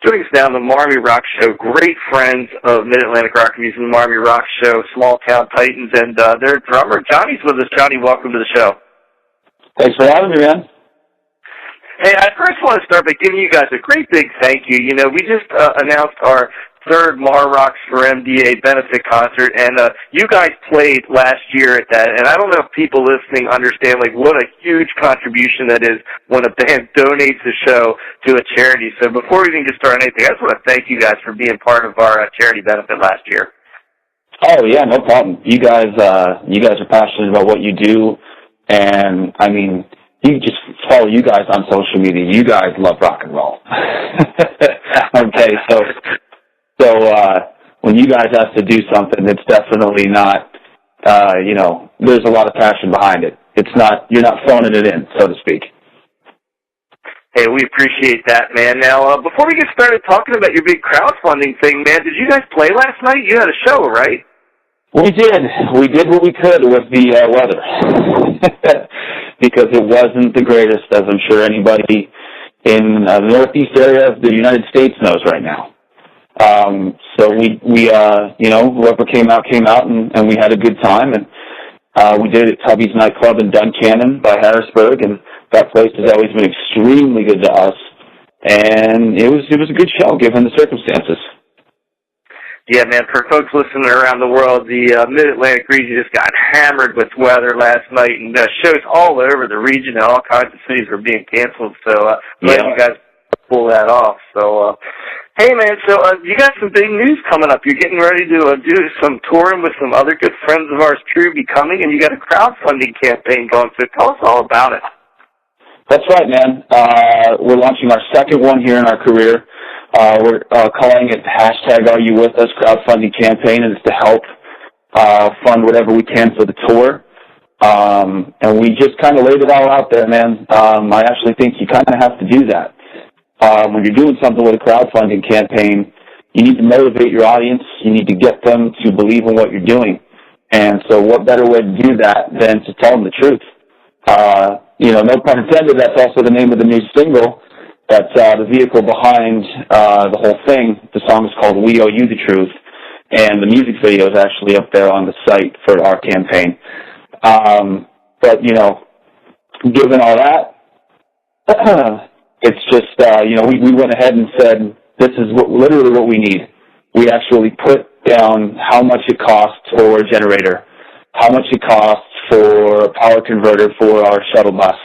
Joining us now on the Marmy Rock Show, great friends of Mid-Atlantic Rock Music, the Marmy Rock Show, Small Town Titans, and their drummer, Johnny's with us. Johnny, welcome to the show. Thanks for having me, man. Hey, I first want to start by giving you guys a great big thank you. You know, we just announced our third MARR Rocks for MDA benefit concert, and you guys played last year at that, and I don't know if people listening understand, like, what a huge contribution that is when a band donates a show to a charity. So before we even get started on anything, I just want to thank you guys for being part of our charity benefit last year. Oh, yeah, no problem. You guys are passionate about what you do, and, I mean, you just follow you guys on social media. You guys love rock and roll. Okay, so when you guys have to do something, it's definitely not, there's a lot of passion behind it. You're not phoning it in, so to speak. Hey, we appreciate that, man. Now, before we get started talking about your big crowdfunding thing, man, did you guys play last night? You had a show, right? We did. We did what we could with the weather. Because it wasn't the greatest, as I'm sure anybody in the northeast area of the United States knows right now. So we whoever came out, and we had a good time, and we did it at Tubby's Nightclub in Duncannon by Harrisburg, and that place has always been extremely good to us, and it was a good show given the circumstances. Yeah, man, for folks listening around the world, the Mid-Atlantic region just got hammered with weather last night, and shows all over the region and all kinds of cities were being canceled, so glad you guys pull that off. So, hey, man, so you got some big news coming up. You're getting ready to do some touring with some other good friends of ours, True Becoming, and you got a crowdfunding campaign going, so tell us all about it. That's right, man. We're launching our second one here in our career. We're calling it #AreYouWithUs crowdfunding campaign, and it's to help fund whatever we can for the tour. And we just kind of laid it all out there, man. I actually think you kind of have to do that. When you're doing something with a crowdfunding campaign, you need to motivate your audience. You need to get them to believe in what you're doing. And so what better way to do that than to tell them the truth? No pun intended, that's also the name of the new single. That's the vehicle behind the whole thing. The song is called We Owe You the Truth, and the music video is actually up there on the site for our campaign. But, given all that, it's just, we went ahead and said, this is literally what we need. We actually put down how much it costs for a generator, how much it costs for a power converter for our shuttle bus,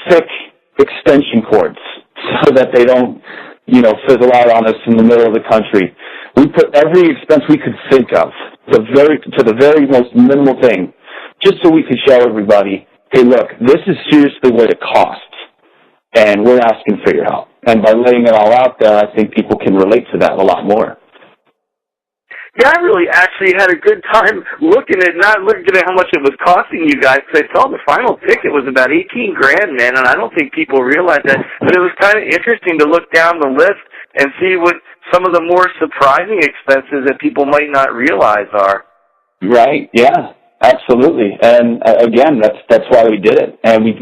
thick extension cords so that they don't, fizzle out on us in the middle of the country. We put every expense we could think of to the very most minimal thing, just so we could show everybody, hey, look, this is seriously what it costs, and we're asking for your help. And by laying it all out there, I think people can relate to that a lot more. Yeah, I really actually had a good time not looking at how much it was costing you guys, because I saw the final ticket was about $18,000, man, and I don't think people realize that. But it was kind of interesting to look down the list and see what some of the more surprising expenses that people might not realize are. Right, yeah, absolutely. And again, that's why we did it. And we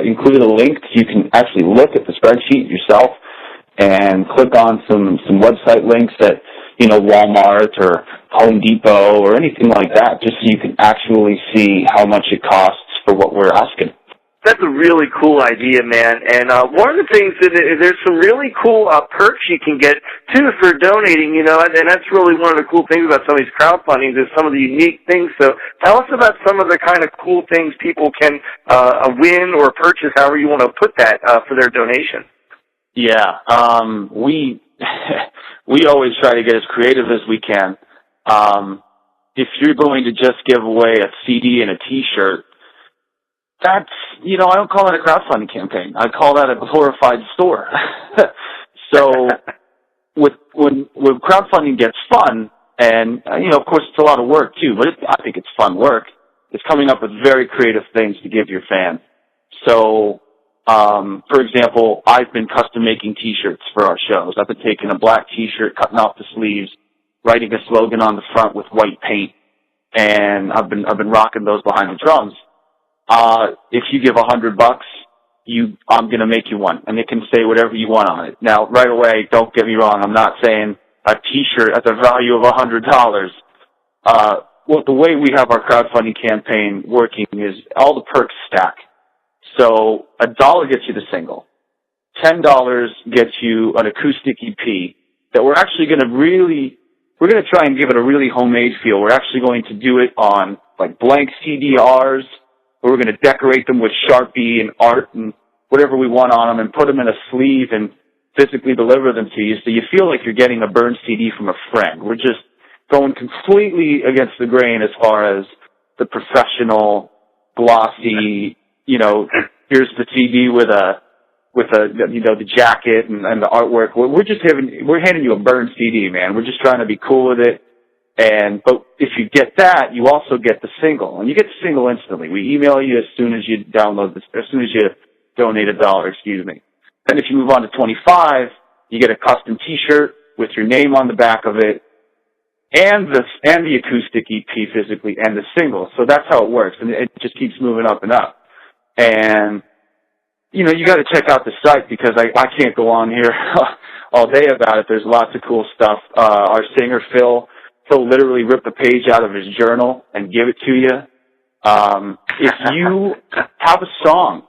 included a link. You can actually look at the spreadsheet yourself and click on some website links that, Walmart or Home Depot or anything like that, just so you can actually see how much it costs for what we're asking. That's a really cool idea, man. And one of the things that there's some really cool perks you can get, too, for donating, and that's really one of the cool things about some of these crowdfundings is some of the unique things. So tell us about some of the kind of cool things people can win or purchase, however you want to put that, for their donation. Yeah, we always try to get as creative as we can. If you're going to just give away a CD and a T-shirt, that's, I don't call that a crowdfunding campaign. I call that a glorified store. So when crowdfunding gets fun, and, of course it's a lot of work too, but I think it's fun work, it's coming up with very creative things to give your fan. So, for example, I've been custom making T-shirts for our shows. I've been taking a black T-shirt, cutting off the sleeves, writing a slogan on the front with white paint, and I've been rocking those behind the drums. If you give $100, I'm going to make you one, and it can say whatever you want on it. Now, right away, don't get me wrong, I'm not saying a T-shirt at the value of $100. Well, the way we have our crowdfunding campaign working is all the perks stack. So $1 gets you the single. $10 gets you an acoustic EP that we're actually going to try and give it a really homemade feel. We're actually going to do it on like blank CDRs. We're going to decorate them with Sharpie and art and whatever we want on them and put them in a sleeve and physically deliver them to you so you feel like you're getting a burned CD from a friend. We're just going completely against the grain as far as the professional, glossy, here's the CD with the jacket and the artwork. We're handing you a burned CD, man. We're just trying to be cool with it. But if you get that, you also get the single, and you get the single instantly. We email you as soon as you donate $1, excuse me. Then if you move on to 25, you get a custom T-shirt with your name on the back of it, and the acoustic EP physically, and the single. So that's how it works, and it just keeps moving up and up. And you got to check out the site because I can't go on here all day about it. There's lots of cool stuff. Our singer Phil literally rip a page out of his journal and give it to you. If you have a song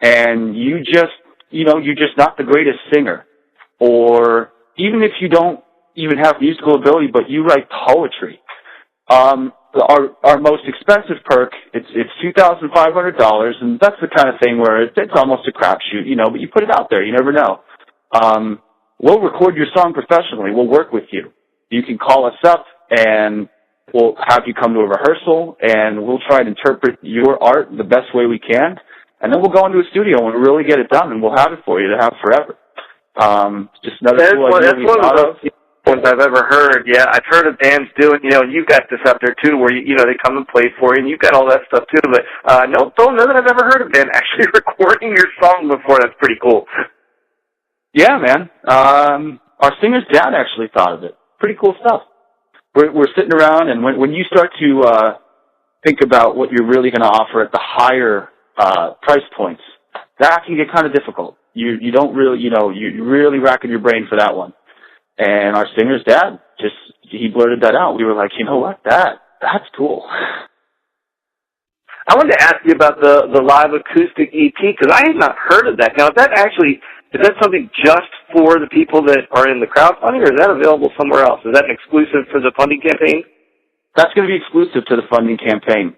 and you're just not the greatest singer, or even if you don't even have musical ability, but you write poetry, our most expensive perk, it's $2,500, and that's the kind of thing where it's almost a crapshoot, but you put it out there, you never know. We'll record your song professionally. We'll work with you. You can call us up, and we'll have you come to a rehearsal, and we'll try and interpret your art the best way we can, and then we'll go into a studio and really get it done, and we'll have it for you to have forever. Just another cool idea we thought of. Ones I've ever heard. Yeah, I've heard of bands doing, you've got this up there too, where they come and play for you, and you've got all that stuff too. But don't know that I've ever heard of a band actually recording your song before. That's pretty cool. Yeah, man. Our singer's dad actually thought of it. Pretty cool stuff. We're sitting around, and when you start to think about what you're really going to offer at the higher price points, that can get kind of difficult. You don't really, you're really racking your brain for that one. And our singer's dad he blurted that out. We were like, you know what, that's cool. I wanted to ask you about the live acoustic EP, because I had not heard of that. Now, is that something just for the people that are in the crowdfunding, or is that available somewhere else? Is that an exclusive for the funding campaign? That's going to be exclusive to the funding campaign.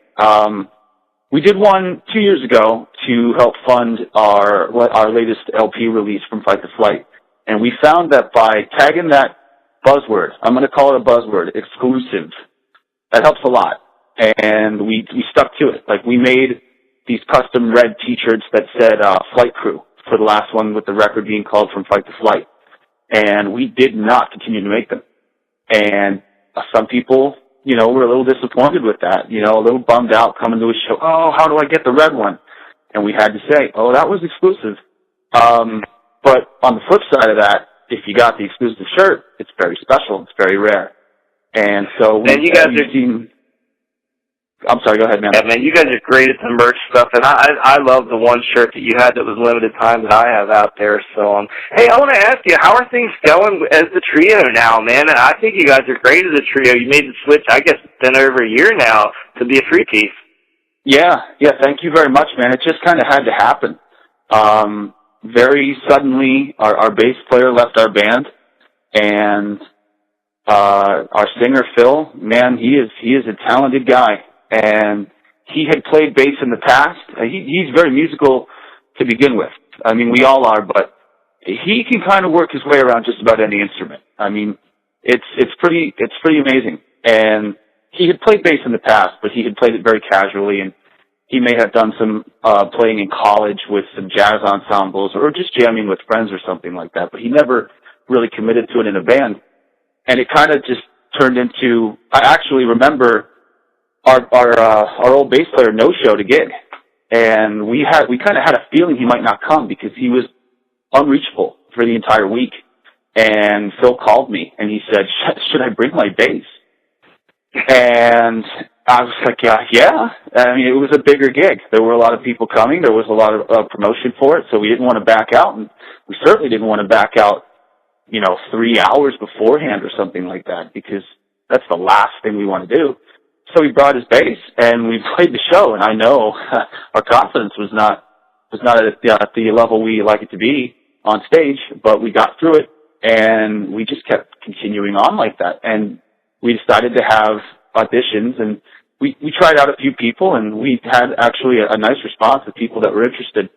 We did one 2 years ago to help fund our latest LP release from Fight to Flight. And we found that by tagging that buzzword, I'm going to call it a buzzword, exclusive, that helps a lot. And we stuck to it. Like, we made these custom red T-shirts that said Flight Crew for the last one, with the record being called From Fight to Flight. And we did not continue to make them. And some people, were a little disappointed with that, a little bummed out coming to a show. Oh, how do I get the red one? And we had to say, oh, that was exclusive. But on the flip side of that, if you got the exclusive shirt, it's very special. It's very rare. And so I'm sorry, go ahead, man. Yeah, man, you guys are great at the merch stuff, and I love the one shirt that you had that was limited time that I have out there. So, hey, I want to ask you, how are things going as the trio now, man? I think you guys are great as a trio. You made the switch, I guess it's been over a year now, to be a three-piece. Yeah, thank you very much, man. It just kind of had to happen. Very suddenly, our bass player left our band, and our singer, Phil, man, he is a talented guy. And he had played bass in the past. He's very musical to begin with. I mean, we all are, but he can kind of work his way around just about any instrument. I mean, it's pretty amazing. And he had played bass in the past, but he had played it very casually, and he may have done some playing in college with some jazz ensembles or just jamming with friends or something like that, but he never really committed to it in a band. And it kind of just turned into, I actually remember our old bass player no-showed a gig, and we kind of had a feeling he might not come because he was unreachable for the entire week. And Phil called me and he said, should I bring my bass? And I was like, yeah. I mean, it was a bigger gig. There were a lot of people coming. There was a lot of promotion for it, so we didn't want to back out, and we certainly didn't want to back out, 3 hours beforehand or something like that, because that's the last thing we want to do. So he brought his bass, and we played the show, and I know our confidence was not at the level we like it to be on stage, but we got through it, and we just kept continuing on like that. And we decided to have auditions, and we tried out a few people, and we had actually a nice response of people that were interested.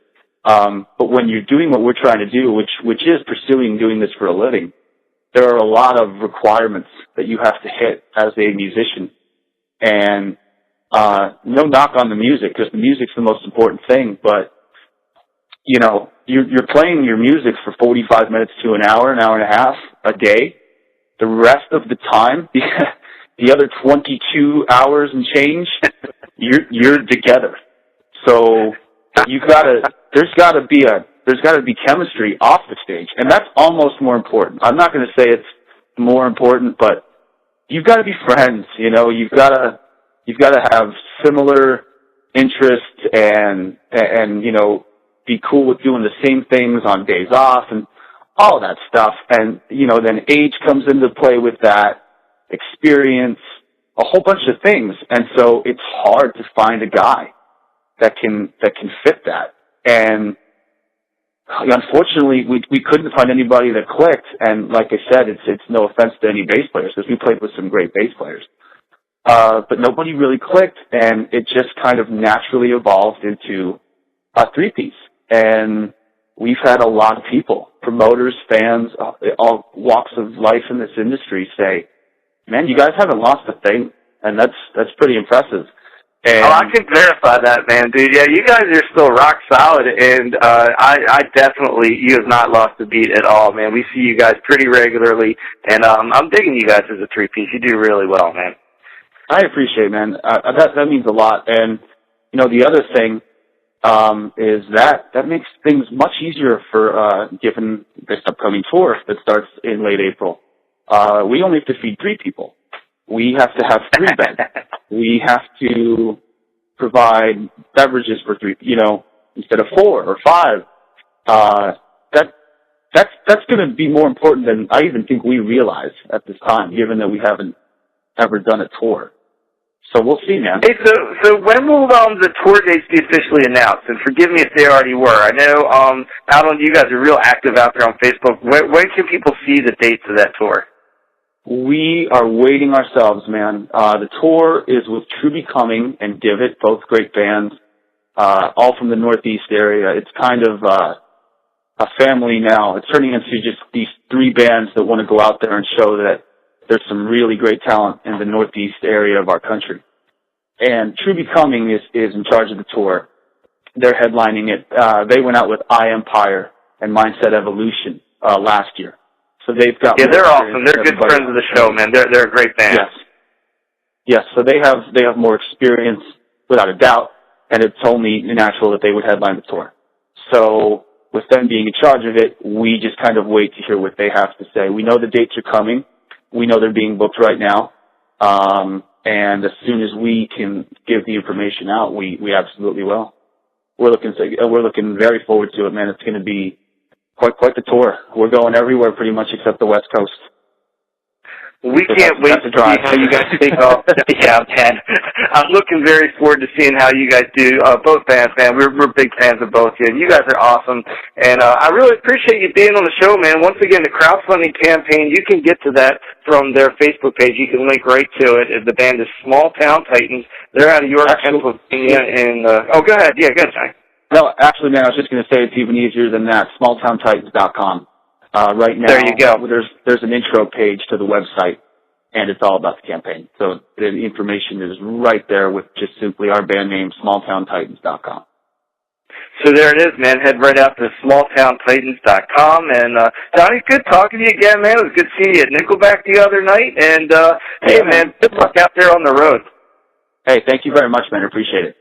But when you're doing what we're trying to do, which is pursuing doing this for a living, there are a lot of requirements that you have to hit as a musician. And no knock on the music, because the music's the most important thing, but you're playing your music for 45 minutes to an hour and a half a day. The rest of the time, the other 22 hours and change, you're together. So there's gotta be chemistry off the stage, and that's almost more important. I'm not going to say it's more important, but you've got to be friends. You've got to have similar interests and be cool with doing the same things on days off and all that stuff. And then age comes into play with that, experience, a whole bunch of things. And so it's hard to find a guy that can fit that. And unfortunately, we couldn't find anybody that clicked. And like I said, it's no offense to any bass players, because we played with some great bass players. But nobody really clicked, and it just kind of naturally evolved into a three-piece. And we've had a lot of people, promoters, fans, all walks of life in this industry say, man, you guys haven't lost a thing, and that's pretty impressive. And I can verify that, man, dude. Yeah, you guys are still rock solid, and I definitely, you have not lost a beat at all, man. We see you guys pretty regularly, and I'm digging you guys as a three-piece. You do really well, man. I appreciate it, man. That means a lot. And, the other thing is that makes things much easier for given this upcoming tour that starts in late April. We only have to feed 3 people. We have to have 3 beds. We have to provide beverages for 3, instead of 4 or 5. That's going to be more important than I even think we realize at this time, given that we haven't ever done a tour. So we'll see, man. Hey, so when will the tour dates be officially announced? And forgive me if they already were. I know you guys are real active out there on Facebook. When can people see the dates of that tour? We are waiting ourselves, man. The tour is with True Becoming and Divot, both great bands, all from the Northeast area. It's kind of a family now. It's turning into just these 3 bands that want to go out there and show that there's some really great talent in the Northeast area of our country. And True Becoming is in charge of the tour. They're headlining it. They went out with I Empire and Mindset Evolution last year. So they've got they're awesome. They're good friends of the show, man. They're a great band. Yes. So they have more experience without a doubt, and it's only natural that they would headline the tour. So with them being in charge of it, we just kind of wait to hear what they have to say. We know the dates are coming. We know they're being booked right now. And as soon as we can give the information out, we absolutely will. We're looking very forward to it, man. It's going to be quite the tour. We're going everywhere pretty much except the West Coast. We can't wait to see how you guys take off. Yeah, man. I'm looking very forward to seeing how you guys do. Both bands, man. We're big fans of both you, and you guys are awesome. And I really appreciate you being on the show, man. Once again, the crowdfunding campaign, you can get to that from their Facebook page. You can link right to it. The band is Small Town Titans. They're out of York, Pennsylvania. And go ahead. Yeah, go ahead, Johnny. No, actually, man, I was just going to say it's even easier than that. SmallTownTitans.com. Right now, there you go. There's an intro page to the website, and it's all about the campaign. So the information is right there with just simply our band name, SmallTownTitans.com. So there it is, man. Head right out to SmallTownTitans.com. And Johnny, good talking to you again, man. It was good seeing you at Nickelback the other night. And hey, man, good luck out there on the road. Hey, thank you very much, man. I appreciate it.